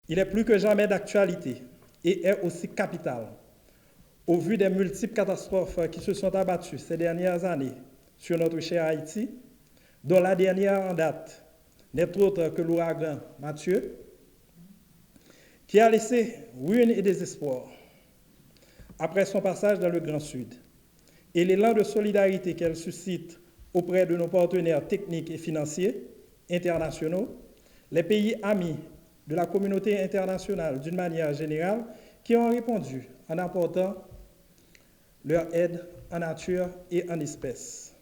Il est plus que jamais d'actualité et est aussi capital au vu des multiples catastrophes qui se sont abattues ces dernières années sur notre cher Haïti, dont la dernière en date n'est autre que l'ouragan Mathieu, qui a laissé ruine et désespoir après son passage dans le Grand Sud, et l'élan de solidarité qu'elle suscite auprès de nos partenaires techniques et financiers internationaux, les pays amis de la communauté internationale d'une manière générale, qui ont répondu en apportant leur aide en nature et en espèces.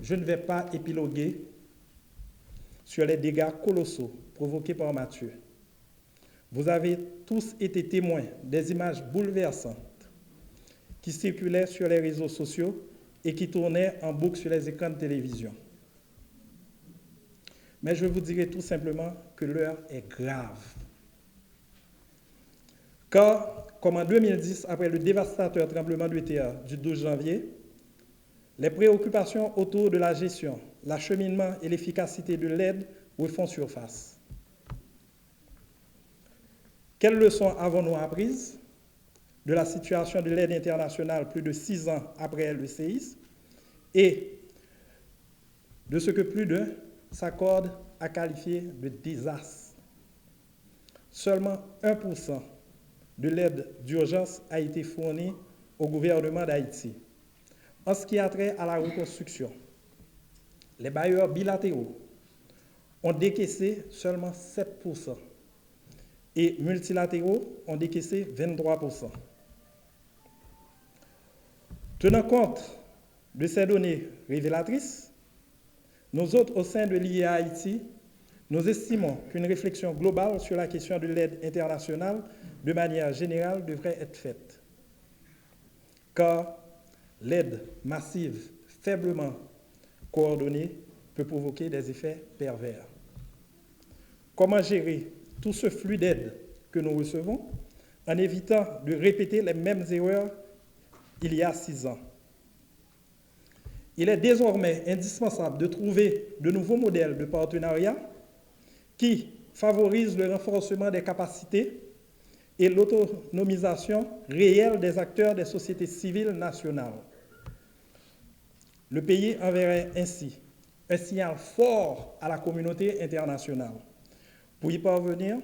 Je ne vais pas épiloguer sur les dégâts colossaux provoqués par Mathieu. Vous avez tous été témoins des images bouleversantes qui circulaient sur les réseaux sociaux et qui tournaient en boucle sur les écrans de télévision. Mais je vous dirai tout simplement que l'heure est grave. Car, comme en 2010, après le dévastateur tremblement de terre du 12 janvier, les préoccupations autour de la gestion, l'acheminement et l'efficacité de l'aide refont surface. Quelles leçons avons-nous apprises de la situation de l'aide internationale plus de 6 ans après le séisme et de ce que plus d'un s'accorde à qualifier de désastre? Seulement 1% de l'aide d'urgence a été fournie au gouvernement d'Haïti. En ce qui a trait à la reconstruction, les bailleurs bilatéraux ont décaissé seulement 7% et multilatéraux ont décaissé 23%. Tenant compte de ces données révélatrices, nous autres, au sein de l'IA Haïti, nous estimons qu'une réflexion globale sur la question de l'aide internationale, de manière générale, devrait être faite. Car l'aide massive, faiblement coordonnée, peut provoquer des effets pervers. Comment gérer tout ce flux d'aide que nous recevons en évitant de répéter les mêmes erreurs il y a 6 ans? Il est désormais indispensable de trouver de nouveaux modèles de partenariat qui favorisent le renforcement des capacités et l'autonomisation réelle des acteurs des sociétés civiles nationales. Le pays enverrait ainsi un signal fort à la communauté internationale. Pour y parvenir,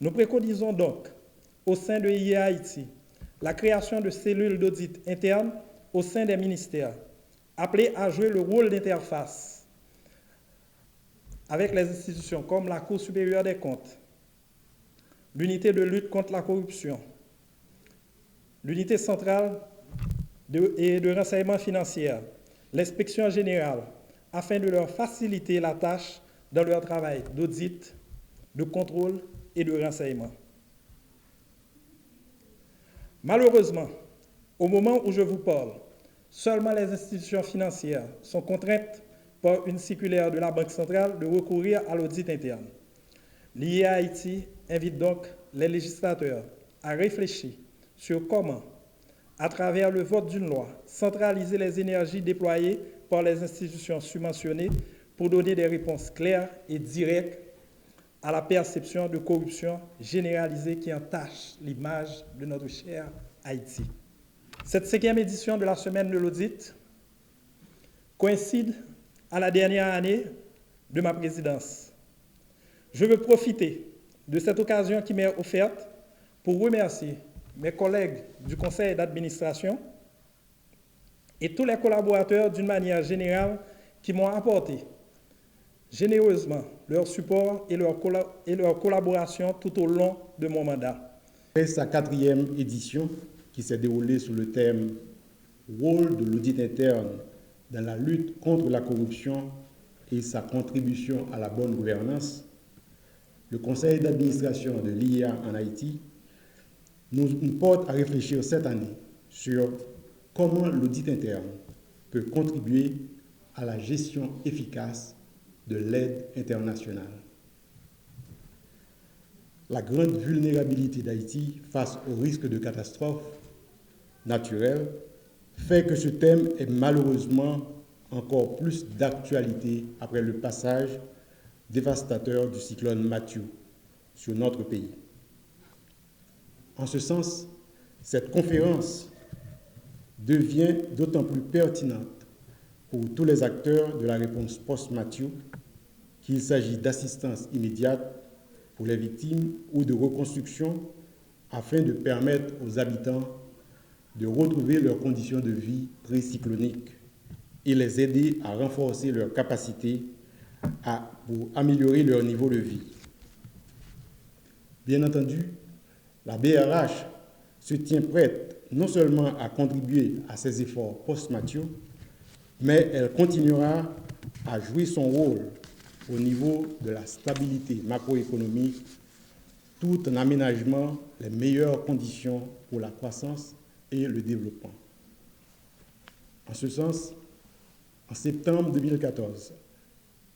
nous préconisons donc, au sein de IA Haïti, la création de cellules d'audit interne au sein des ministères, appelées à jouer le rôle d'interface avec les institutions comme la Cour supérieure des comptes, l'unité de lutte contre la corruption, l'unité centrale et de renseignement financier, l'inspection générale, afin de leur faciliter la tâche dans leur travail d'audit, de contrôle et de renseignement. Malheureusement, au moment où je vous parle, seulement les institutions financières sont contraintes par une circulaire de la Banque centrale de recourir à l'audit interne. L'IA Haïti invite donc les législateurs à réfléchir sur comment, à travers le vote d'une loi, centraliser les énergies déployées par les institutions subventionnées pour donner des réponses claires et directes à la perception de corruption généralisée qui entache l'image de notre cher Haïti. Cette 5e édition de la Semaine de l'audit coïncide à la dernière année de ma présidence. Je veux profiter de cette occasion qui m'est offerte pour remercier mes collègues du conseil d'administration et tous les collaborateurs d'une manière générale qui m'ont apporté généreusement leur support et leur collaboration tout au long de mon mandat. C'est sa 4e édition qui s'est déroulée sous le thème « Rôle de l'audit interne dans la lutte contre la corruption et sa contribution à la bonne gouvernance ». Le conseil d'administration de l'IA en Haïti nous porte à réfléchir cette année sur comment l'audit interne peut contribuer à la gestion efficace de l'aide internationale. La grande vulnérabilité d'Haïti face au risque de catastrophe naturelle fait que ce thème est malheureusement encore plus d'actualité après le passage dévastateur du cyclone Matthew sur notre pays. En ce sens, cette conférence devient d'autant plus pertinente pour tous les acteurs de la réponse post-Matthew qu'il s'agit d'assistance immédiate pour les victimes ou de reconstruction afin de permettre aux habitants de retrouver leurs conditions de vie pré-cycloniques et les aider à renforcer leurs capacités pour améliorer leur niveau de vie. Bien entendu, la BRH se tient prête non seulement à contribuer à ces efforts post-Matthew, mais elle continuera à jouer son rôle au niveau de la stabilité macroéconomique tout en aménageant les meilleures conditions pour la croissance et le développement. En ce sens, en septembre 2014,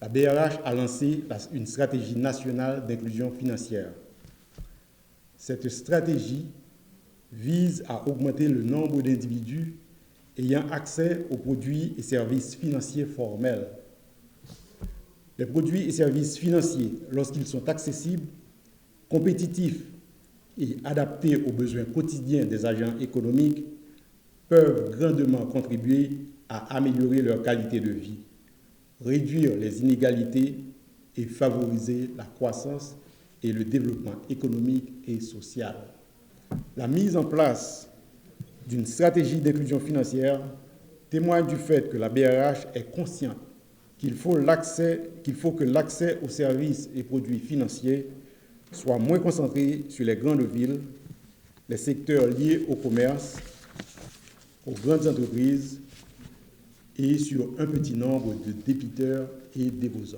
la BRH a lancé une stratégie nationale d'inclusion financière. Cette stratégie vise à augmenter le nombre d'individus ayant accès aux produits et services financiers formels. Les produits et services financiers, lorsqu'ils sont accessibles, compétitifs et adaptés aux besoins quotidiens des agents économiques, peuvent grandement contribuer à améliorer leur qualité de vie, réduire les inégalités et favoriser la croissance et le développement économique et social. La mise en place d'une stratégie d'inclusion financière témoigne du fait que la BRH est consciente qu'il faut que l'accès aux services et produits financiers soit moins concentré sur les grandes villes, les secteurs liés au commerce, aux grandes entreprises et sur un petit nombre de débiteurs et déposants.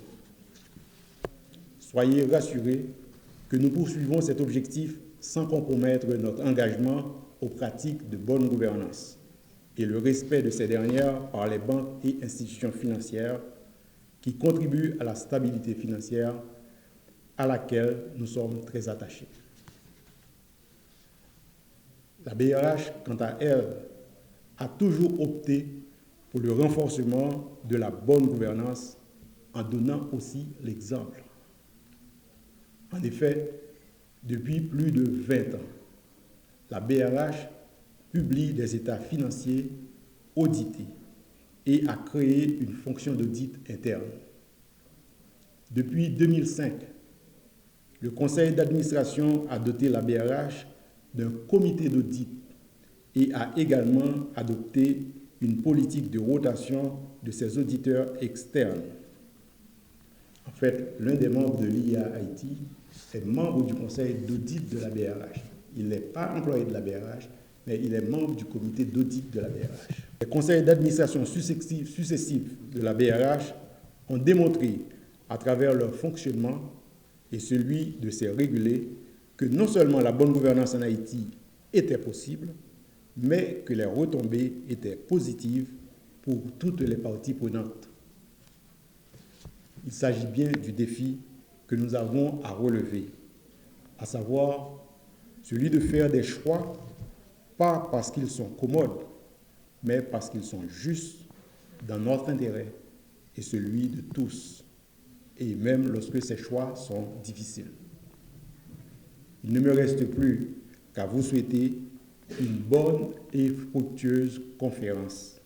Soyez rassurés que nous poursuivons cet objectif sans compromettre notre engagement aux pratiques de bonne gouvernance et le respect de ces dernières par les banques et institutions financières qui contribuent à la stabilité financière à laquelle nous sommes très attachés. La BRH, quant à elle, a toujours opté pour le renforcement de la bonne gouvernance en donnant aussi l'exemple. En effet, depuis plus de 20 ans, la BRH publie des états financiers audités et a créé une fonction d'audit interne. Depuis 2005, le conseil d'administration a doté la BRH d'un comité d'audit et a également adopté une politique de rotation de ses auditeurs externes. En fait, l'un des membres de l'IA Haïti est membre du conseil d'audit de la BRH. Il n'est pas employé de la BRH, mais il est membre du comité d'audit de la BRH. Les conseils d'administration successifs de la BRH ont démontré, à travers leur fonctionnement et celui de ses régulés, que non seulement la bonne gouvernance en Haïti était possible, mais que les retombées étaient positives pour toutes les parties prenantes. Il s'agit bien du défi que nous avons à relever, à savoir celui de faire des choix, pas parce qu'ils sont commodes, mais parce qu'ils sont justes dans notre intérêt et celui de tous, et même lorsque ces choix sont difficiles. Il ne me reste plus qu'à vous souhaiter une bonne et fructueuse conférence.